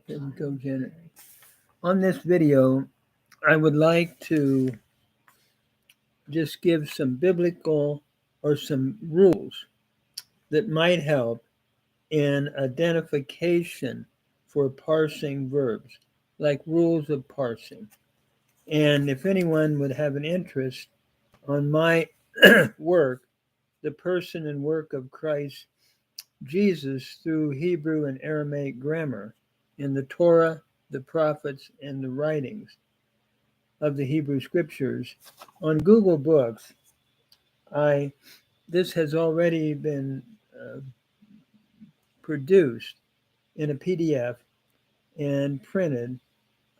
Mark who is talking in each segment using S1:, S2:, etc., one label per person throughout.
S1: Didn't go, Janet. On this video, I would like to just give some biblical or some rules that might help in identification for parsing verbs, like rules of parsing. And if anyone would have an interest on my work, the person and work of Christ Jesus through Hebrew and Aramaic grammar in the Torah, the prophets, and the writings of the Hebrew scriptures, on Google Books, this has already been produced in a PDF and printed,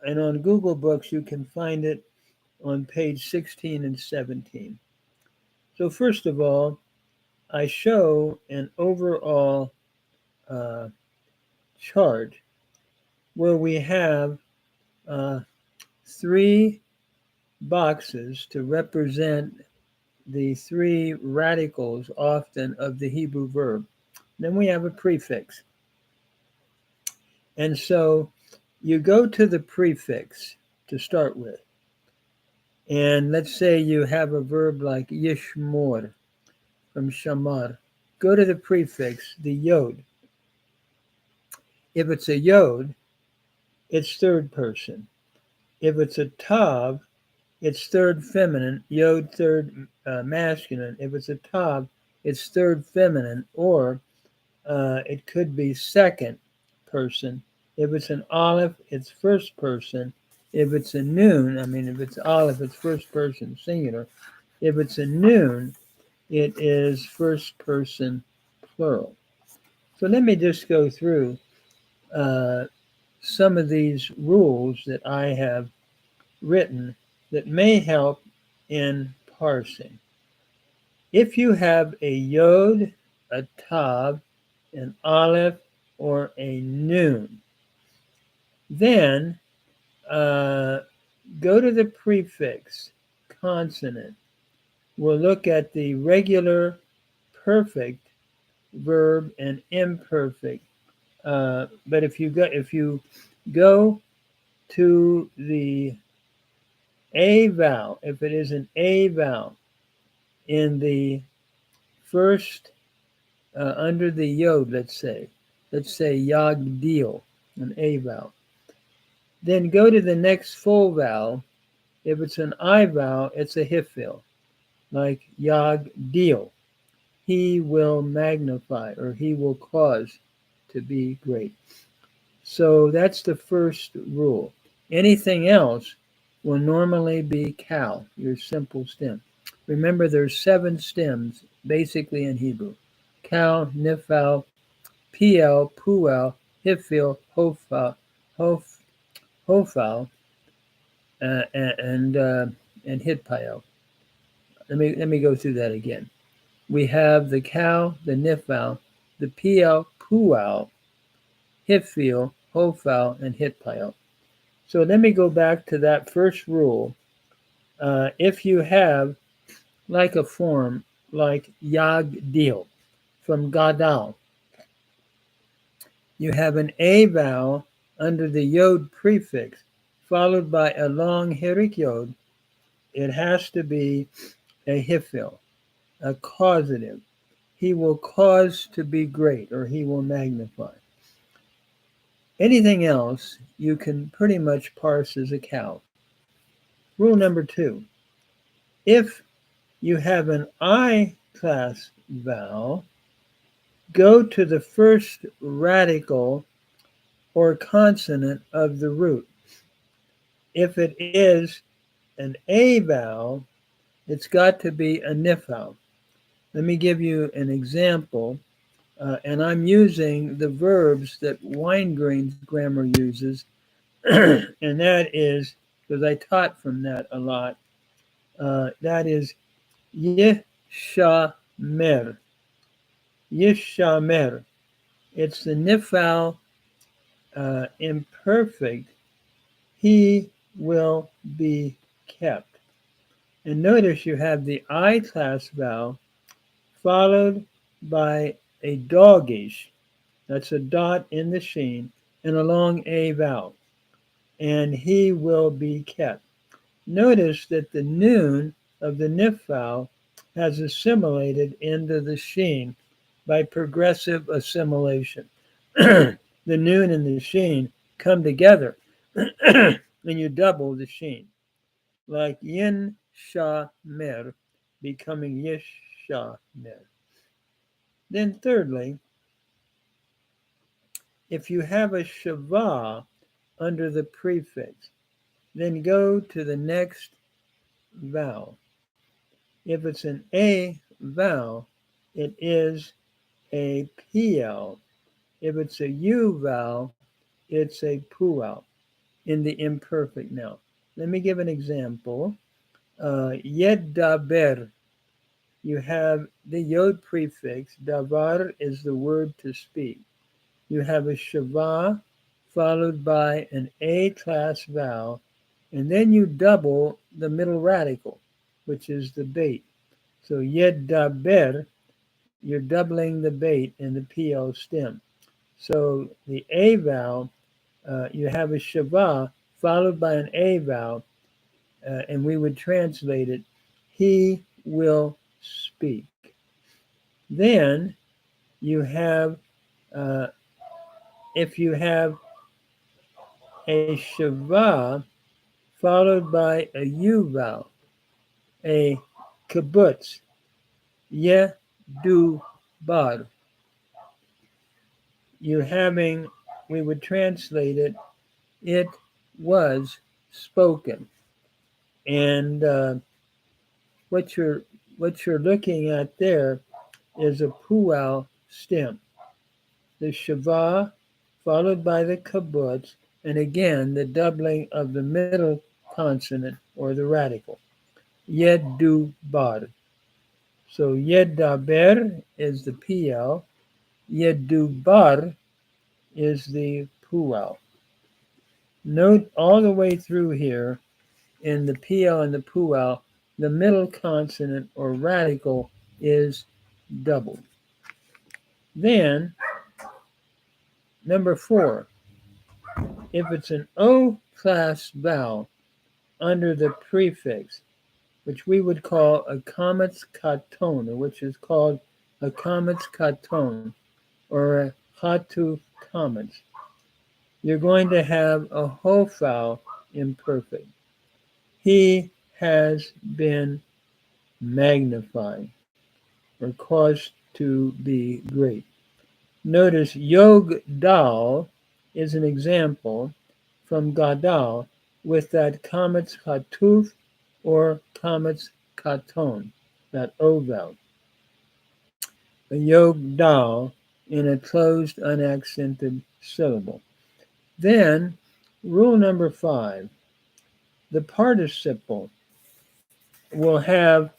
S1: and on Google Books you can find it on page 16 and 17. So first of all, I show an overall chart where we have 3 boxes to represent the 3 radicals often of the Hebrew verb. Then we have a prefix. And so you go to the prefix to start with. And let's say you have a verb like yishmor from shamar. Go to the prefix, the yod. If it's a yod, it's third person. If it's a tav, it's third feminine, yod third masculine. If it's a tav, it's third feminine, or it could be second person. If it's an aleph, it's first person. If it's a noon, if it's aleph, it's first person singular. If it's a noon, it is first person plural. So let me just go through some of these rules that I have written that may help in parsing. If you have a yod, a tav, an aleph, or a noon, then go to the prefix, consonant. We'll look at the regular, perfect verb and imperfect. But if you go to the a vowel, if it is an a vowel in the first under the yod, let's say yithgadel, an a vowel. Then go to the next full vowel. If it's an I vowel, it's a Hiphil, like yithgadel. He will magnify, or he will cause to be great. So that's the first rule. Anything else will normally be kal, your simple stem. Remember, there's 7 stems basically in Hebrew: kal, Niphal, Piel, Pual, Hiphil, Hophal, and hithpael. Let me go through that again. We have the kal, the Niphal, the Piel, Pual, Hiphil, Hophal, and hithpael. So let me go back to that first rule. If you have like a form like yithgadel from gadal, you have an a vowel under the yod prefix followed by a long hirik yod. It has to be a hiphil, a causative. He will cause to be great, or he will magnify. Anything else you can pretty much parse as a kal. Rule number 2. If you have an I class vowel, go to the first radical or consonant of the root. If it is an A vowel, it's got to be a Niphal. Let me give you an example, and I'm using the verbs that Weingreen's grammar uses, and that is, because I taught from that a lot, that is yishamer. Yishamer. It's the Niphal imperfect. He will be kept. And notice you have the I class vowel followed by a dogish. That's a dot in the sheen. and a long A vowel, and he will be kept. Notice that the noon of the Niphal has assimilated into the sheen by progressive assimilation. The noon and the sheen come together and you double the sheen, like yin sha mer becoming yish sha mer. Then thirdly, if you have a shava under the prefix, then go to the next vowel. If it's an A vowel, it is a Piel. If it's a U vowel, it's a Pual in the imperfect now. Let me give an example. Yithdaber, you have the yod prefix. Davar is the word to speak. You have a shava followed by an A-class vowel, and then you double the middle radical, which is the bait. So yithdaber, you're doubling the bait in the PL stem. So the A vowel, you have a shava followed by an A vowel, and we would translate it, he will speak. Then you have, if you have a shava followed by a U vowel, a kibbutz, ye du bar, you're having, we would translate it, it was spoken. And what you're looking at there is a pual stem, the shava followed by the kibbutz, and again the doubling of the middle consonant or the radical, yedu bar. So yedaber is the pl, yedu bar is the pual. Note all the way through here in the PL and the Pual, the middle consonant or radical is doubled. Then, number 4, if it's an O-class vowel under the prefix, which we would call a comets katon, or which is called a comets katon, or a hatu comets, you're going to have a Hophal imperfect. He has been magnified or caused to be great. Notice yogdal is an example from gadal with that comets hatuf or comets katon, that O vowel. A yogdal in a closed unaccented syllable. Then, rule number 5, the participle will have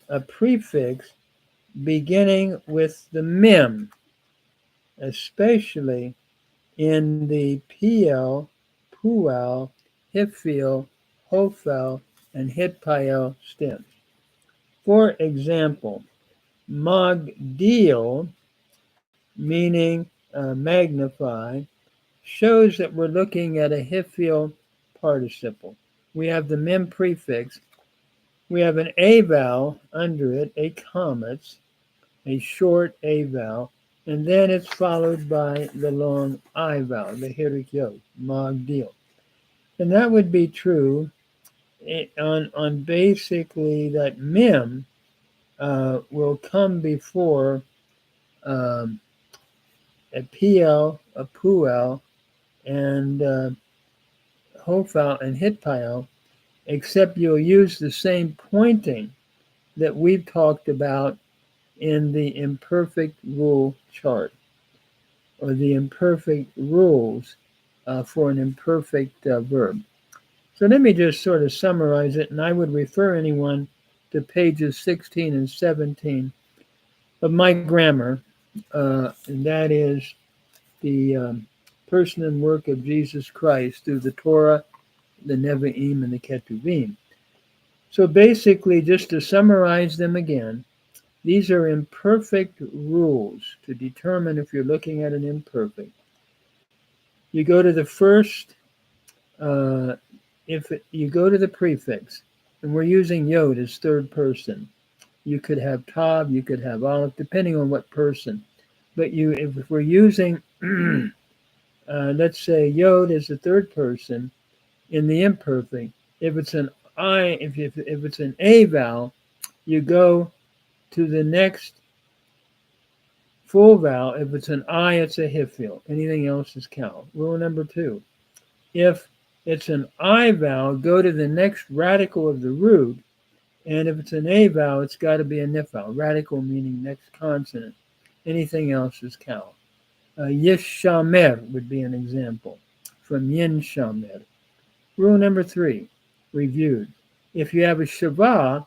S1: a prefix beginning with the mem, especially in the Piel, Pual, Hiphil, Hophal, and hithpael stems. For example, magdil, meaning magnify, shows that we're looking at a Hiphil participle. We have the mem prefix. We have an A vowel under it, a comets, a short A vowel, and then it's followed by the long I vowel, the hirik yod, magdil. And that would be true on basically that mem will come before a Piel, a Pual, and Hophal and hithpael, except you'll use the same pointing that we've talked about in the imperfect rule chart, or the imperfect rules for an imperfect verb. So let me just sort of summarize it, and I would refer anyone to pages 16 and 17 of my grammar, and that is the person and work of Jesus Christ through the Torah, the Nevi'im, and the Ketuvim. So basically, just to summarize them again, these are imperfect rules to determine if you're looking at an imperfect. You go to the first, you go to the prefix, and we're using yod as third person. You could have tav, you could have aleph, depending on what person. But if we're using, let's say yod as the third person in the imperfect, if it's an I, if it's an a vowel, you go to the next full vowel. If it's an I, it's a Hiphil. Anything else is cow. Rule number 2. If it's an I vowel, go to the next radical of the root. And if it's an A vowel, it's got to be a Niphal. Radical meaning next consonant. Anything else is cow. Yishamer would be an example from yin shamer. Rule number 3, reviewed. If you have a shava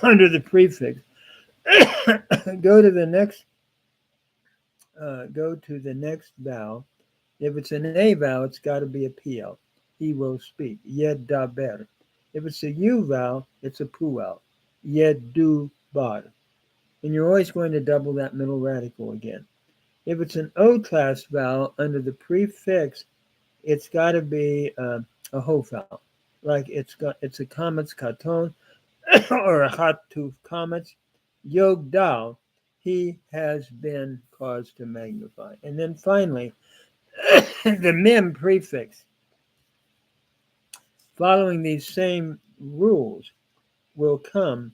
S1: under the prefix, go to the next vowel. If it's an A vowel, it's got to be a Piel. He will speak. Yithdaber. If it's a U vowel, it's a Pual. Yithdubar. And you're always going to double that middle radical again. If it's an O class vowel under the prefix, it's got to be a Hophal. Like it's a kametz katon or a hatuf kametz. Yogdal. He has been caused to magnify. And then finally, the mem prefix, following these same rules, will come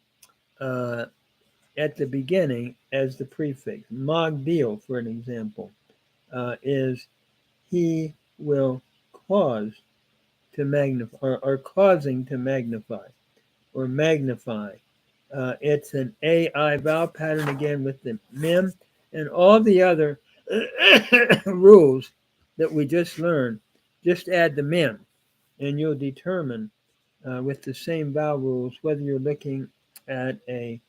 S1: at the beginning as the prefix. Magdil, for an example, is he will cause to magnify, or causing to magnify, or magnify. It's an AI vowel pattern again with the mem and all the other rules that we just learned. Just add the mem, and you'll determine with the same vowel rules whether you're looking at a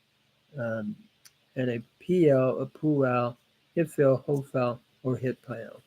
S1: Piel, a Pual, Hiphil, Hophal, or hithpael.